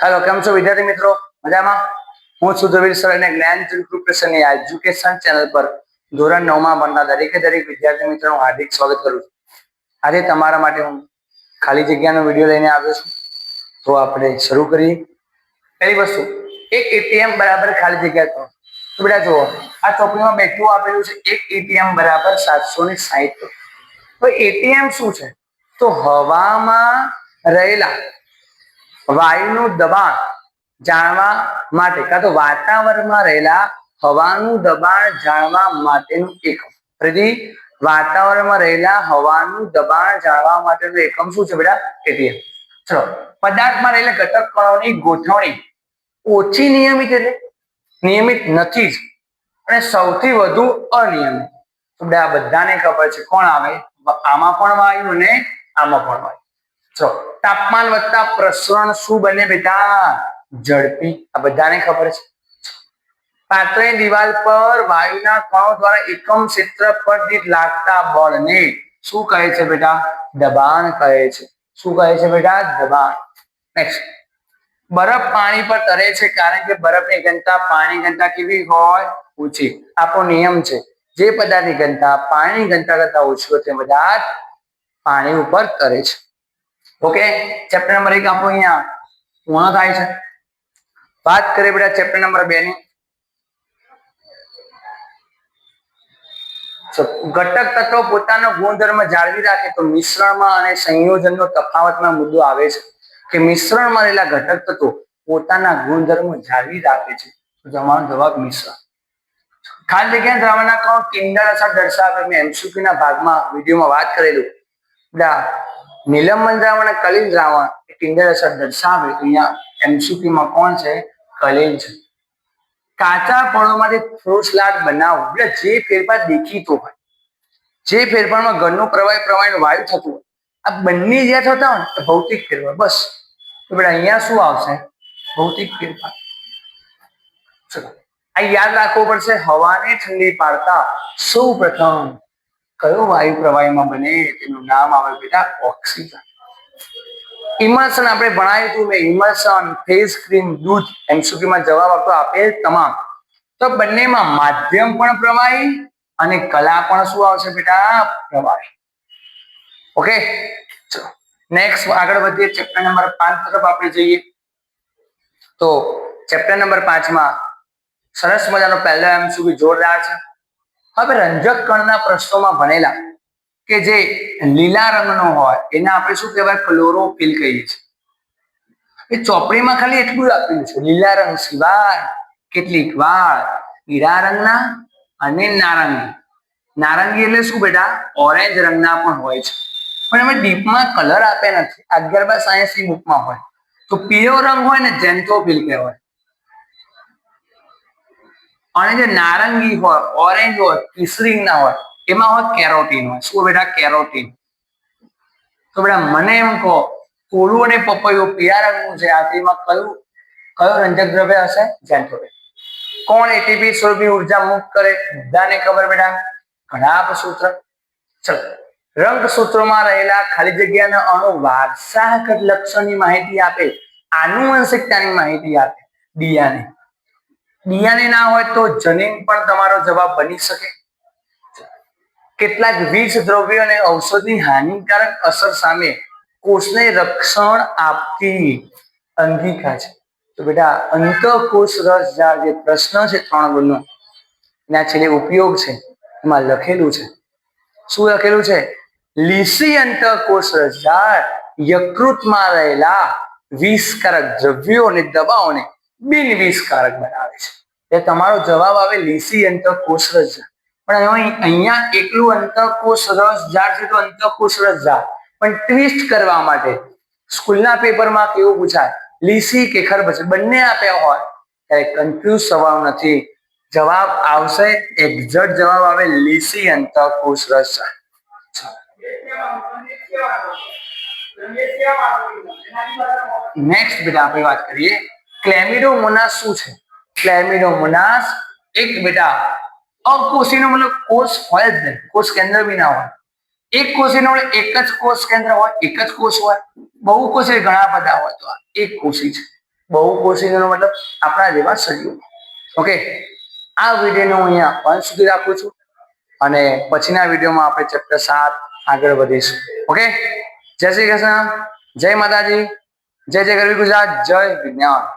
Hello, કેમ છો વિદ્યાર્થી મિત્રો? મજામાં? હું છું ધ્રુવીર સર અને જ્ઞાન ગુરુકૃષ્ણની એજ્યુકેશન ચેનલ પર ધોરણ 9 માં ભણતા દરેક વિદ્યાર્થી મિત્રોનું હાર્દિક સ્વાગત કરું છું. આજે તમારા માટે હું ખાલી જગ્યાનો વિડીયો લઈને આવ્યો છું. તો આપણે શરૂ કરીએ. પહેલી વસ્તુ, એક એટીએમ બરાબર ખાલી જગ્યા કરો. તો બેટા જુઓ, આ ચોપડીમાં બેઠું આપેલું છે એક એટીએમ બરાબર 760. તો એટીએમ શું છે? તો હવામાં રહેલા વાયુનું દબાણ જાણવા માટે કાં તો વાતાવરણમાં રહેલા હવાનું દબાણ જાણવા માટેનું એકમ. ફરીથી, વાતાવરણમાં રહેલા હવાનું દબાણ જાણવા માટેનું એકમ શું છે બેટા? એટીએમ. ચલો, પદાર્થમાં રહેલા ઘટક કણોની ગોઠવણી ઓછી નિયમિત એટલે નિયમિત નથી જ, અને સૌથી વધુ અનિયમિત. તો આ બધાને ખબર છે કોણ આવે? આમાં પણ વાયુ અને આમાં પણ વાયુ. ચલો, તાપમાન વધતા પ્રસરણ શું બને બેટા? ઝડપી. આ બધાને ખબર છે. પાતળી દિવાલ પર વાયુના કણો દ્વારા એકમ ક્ષેત્રફળ દીઠ લાગતા બળને શું કહે છે બેટા? દબાણ કહે છે. શું કહે છે બેટા? દબાણ. નેક્સ્ટ, બરફ પાણી પર તરે છે કારણ કે બરફની ઘનતા પાણી ઘનતા કેવી હોય? ઓછી. આપણો નિયમ છે, જે પદાર્થની ઘનતા પાણી ઘનતા કરતા ઓછી હોય તે પદાર્થ પાણી ઉપર તરે છે. ઓકે, ચેપ્ટર નંબર 1 આપણો અહીંયા પૂર્ણ થાય છે. વાત કરીએ બેટા ચેપ્ટર નંબર 2 ની. ઘટક તત્વો પોતાનો ગુણધર્મ જાળવી રાખે તો મિશ્રણમાં અને સંયોજનનો તફાવતમાં મુદ્દો આવે છે કે મિશ્રણમાં રહેલા ઘટક તત્વો પોતાના ગુણધર્મો જાળવી રાખે છે. તો તમારો જવાબ મિશ્રણ. ખાલી જગ્યા દ્રાવણના કણો કિંડર અસર દર્શાવે. મેં એમસીક્યુ ના ભાગમાં વિડીયોમાં વાત કરેલું. નિલંબન દ્રાવણ અને કલિલ દ્રાવણ એ કિંડર અસર દર્શાવે. અહીંયા એમસીક્યુ માં કોણ છે? કલિલ છે. કાચા ફળોમાંથી ફ્રૂટ સલાડ બનાવો. જે ફેરફાર દેખીતો હોય, જે ફેરફારમાં ઘરનું પ્રવાહીનું વાયુ થતું હોય, આ બંને જ્યાં થતા હોય તો ભૌતિક ફેરફાર. બસ. તો બેટા અહીંયા શું આવશે? ભૌતિક ફેરફાર. ચલો, આ યાદ રાખવું પડશે. હવાને ઠંડી પાડતા સૌ પ્રથમ કયો વાયુ પ્રવાહીમાં બને? તેનું નામ આવે બેટા ઓક્સિજન. ઇમલ્શન આપણે ભણાવ્યું હતું. મેં ઇમલ્શન, ફેસ ક્રીમ, દૂધ એમસીક્યુ માં જવાબ આપતો આપેલ તમામ. તો બંનેમાં માધ્યમ પણ પ્રવાહી અને કલા પણ શું આવશે બેટા? પ્રવાહી. ઓકે, ચલો નેક્સ્ટ આગળ વધીએ. ચેપ્ટર નંબર 5 તરફ આપણે જઈએ. તો ચેપ્ટર નંબર 5 માં સરસ મજાનો પહેલો એમસીક્યુ જોરદાર છે. હવે રંજક કણના પ્રશ્નોમાં ભણેલા કે જે લીલા રંગનો હોય એને આપણે શું કહેવાય? ક્લોરોફિલ કહીએ છીએ. એ ચોપડીમાં ખાલી એટલું જ આપેલું છે. લીલા રંગ સિવાય કેટલીક વાર પીળા રંગના અને નારંગી. નારંગી એટલે શું બેટા? ઓરેન્જ રંગના પણ હોય છે, પણ એમાં ડીપમાં કલર આપ્યા નથી. 11 સાયન્સ ની બુકમાં હોય તો પીળો રંગ હોય ને ઝેન્થોફિલ કહેવાય, અને જે નારંગી હોય, ઓરેન્જ હોય, કેસરી ના હોય એમાં હોય કેરોટીન હોય. શું બેટા? કેરોટીન. તો બેટા મને એમ કહો, કોળું અને પપૈયું પીળા રંગનું છે, આ તેમાં કયો રંજક દ્રવ્ય હશે? ઝેન્થોફિલ. કોણ એટીપી સ્વરૂપની ઉર્જા મુક્ત કરે? બધાને ખબર બેટા, ઘણાપ સૂત્ર. ચલો, રંગ સૂત્રોમાં રહેલા ખાલી જગ્યાના અણુ વારસાગત લક્ષણની માહિતી આપે, આનુવંશિકતાની માહિતી આપે. ડીએનએ ના હોય તો જનીન પણ તમારો જવાબ બની શકે. કેટલાક વિષ દ્રવ્યો અને ઔષધની હાનિકારક અસર સામે કોષને રક્ષણ આપતી અંગિકા છે. તો બેટા અંતઃકોષ રસજાળ જે પ્રશ્ન છે 3 ગુણનો, એના છેલ્લે ઉપયોગ છે, એમાં લખેલું છે. શું લખેલું છે? લીસી અંતઃકોષ રસજાળ યકૃતમાં રહેલા વિષકારક દ્રવ્યો અને દબાવોને બિન વિષકારક બનાવે છે. એ તમારો જવાબ આવે લીસી અંતઃકોષ રસજાળ. પણ અહીંયા એકલું અંતઃકોષ રસજાળ છે તો અંતઃકોષ રસજાળ, પણ ટ્વિસ્ટ કરવા માટે સ્કૂલના પેપરમાં કેવું પૂછાય? લીસી કે ખરબચડ બંને આપ્યા હોય ત્યારે કન્ફ્યુઝ થવાનું નથી. જવાબ આવશે, એક્ઝેક્ટ જવાબ આવે લીસી અંતઃકોષ રસજાળ. નેક્સ્ટ બેટા આપણે વાત કરીએ ક્લેમિડોમોનાસ શું છે? ક્લેમિડોમોનાસ એક બેટા અકોષીનો મતલબ કોષ હોય જ નહીં, કોષ કેન્દ્ર બી ના હોય. એક કોષીનો એક જ કોષ કેન્દ્ર હોય, એક જ કોષ હોય. બહુકોષી ઘણા બધા હોય તો એક કોષી છે. બહુકોષીયનો મતલબ આપણા જેવા સજીવો. ઓકે, આ વિડીયોને હું અહીંયા અંત સુધી રાખું છું અને પછીના વિડીયોમાં આપણે ચેપ્ટર 7 આગળ વધીશું. ઓકે, જય શ્રી કૃષ્ણ, જય માતાજી, જય જય ગરવી ગુજરાત, જય વિજ્ઞાન.